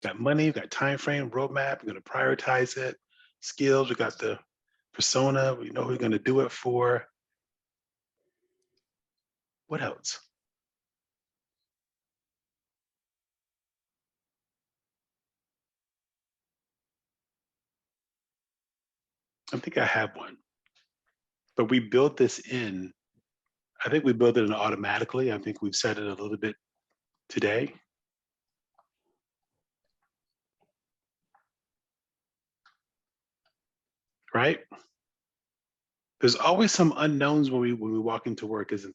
Got money, we got time frame, roadmap, we're gonna prioritize it, skills, we got the persona, we know who we're gonna do it for. What else? I think I have one, but we built this in. I think we built it in automatically. I think we've said it a little bit today. Right? There's always some unknowns when we walk into work, isn't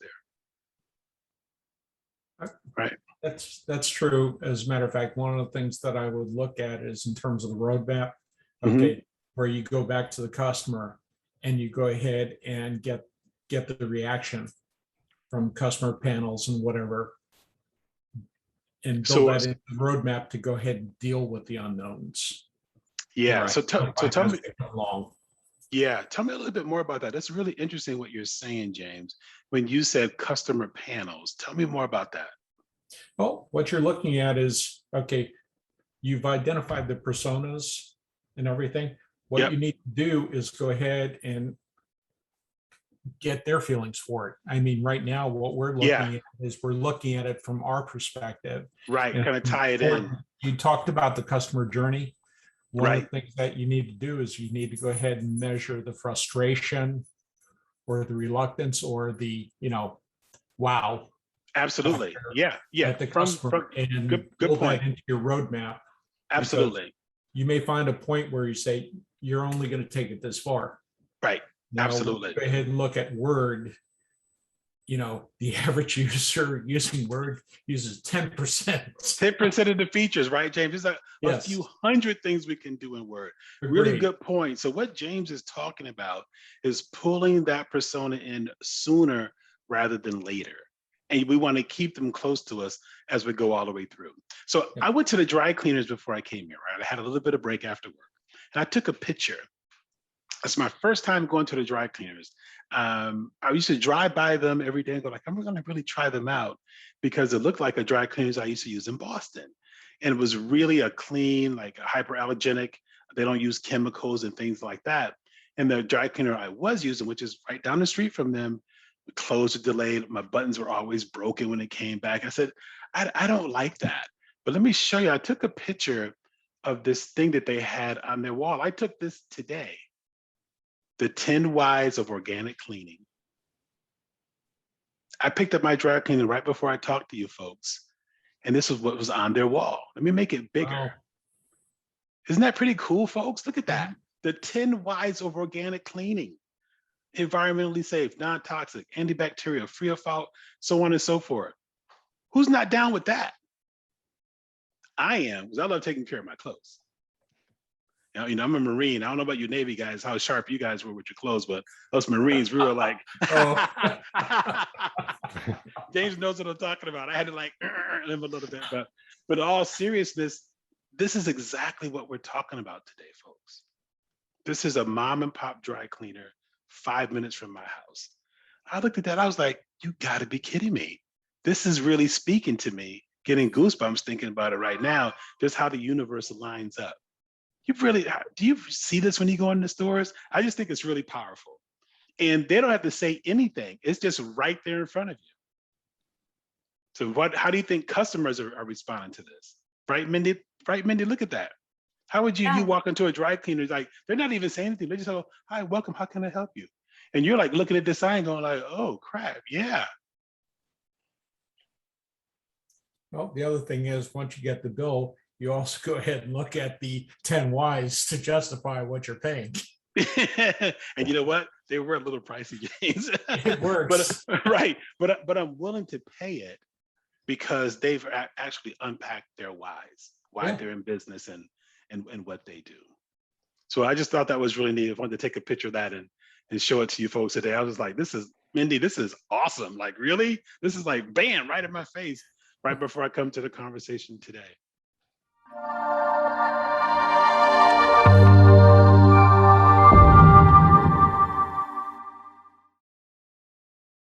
there? Right. That's true. As a matter of fact, one of the things that I would look at is in terms of the roadmap, Mhm. okay, where you go back to the customer and you go ahead and get the reaction from customer panels and whatever, and build So that into the roadmap to go ahead and deal with the unknowns yeah, where so I tell as me, they come along. yeah, tell me a little bit more about that. That's really interesting what you're saying, James. When you said customer panels, tell me more about that. Well, what you're looking at is, okay, you've identified the personas and everything. What Yep. you need to do is go ahead and get their feelings for it. I mean, right now, what we're Yeah. looking at is we're looking at it from our perspective. Right. And Kind of it's tie it in. important. You talked about the customer journey. One of Right. the things that you need to do is you need to go ahead and measure the frustration or the reluctance or the, wow Absolutely. factor Yeah. Yeah. at the From customer and good build that point. into your roadmap, because Absolutely. you may find a point where you say, you're only going to take it this far. Right. Now, Absolutely. go ahead and look at Word. The average user using Word uses 10%. 10% of the features, right, James? There's a few Yes, hundred things we can do in Word. Really agreed. good point. So what James is talking about is pulling that persona in sooner rather than later. And we want to keep them close to us as we go all the way through. So Yeah. I went to the dry cleaners before I came here, right? I had a little bit of break after work. And I took a picture. It's my first time going to the dry cleaners. I used to drive by them every day and go like, I'm going to really try them out because it looked like a dry cleaners I used to use in Boston. And it was really a clean, like a hyperallergenic. They don't use chemicals and things like that. And the dry cleaner I was using, which is right down the street from them, the clothes were delayed. My buttons were always broken when it came back. I said, I don't like that. But let me show you. I took a picture of this thing that they had on their wall. I took this today, the 10 Whys of Organic Cleaning. I picked up my dry cleaner right before I talked to you folks, and this is what was on their wall. Let me make it bigger. Wow. Isn't that pretty cool, folks? Look at that. Mhm. The 10 Whys of Organic Cleaning. Environmentally safe, non-toxic, antibacterial, free of fault, so on and so forth. Who's not down with that? I am, because I love taking care of my clothes. I'm a Marine. I don't know about you Navy guys, how sharp you guys were with your clothes, but us Marines, we were like, Oh, James knows what I'm talking about. I had to like him a little bit, but in all seriousness, this is exactly what we're talking about today, folks. This is a mom and pop dry cleaner, 5 minutes from my house. I looked at that, I was like, you gotta be kidding me. This is really speaking to me, getting goosebumps thinking about it right now, just how the universe lines up. Do you see this when you go into stores? I just think it's really powerful. And they don't have to say anything. It's just right there in front of you. So how do you think customers are responding to this? Right, Mindy? Right, Mindy, look at that. How would you Yeah. walk into a dry cleaner, like they're not even saying anything. They just go, hi, welcome, how can I help you? And you're like looking at the sign going like, oh crap, yeah. well, the other thing is, once you get the bill, you also go ahead and look at the 10 Ys to justify what you're paying. And you know what? They were a little pricey, James. It but works. right, but I'm willing to pay it because they've actually unpacked their whys, why Yeah. they're in business and what they do. So I just thought that was really neat. I wanted to take a picture of that and show it to you folks today. I was like, this is Mindy, this is awesome. Like, really? This is like bam, right in my face, right before I come to the conversation today.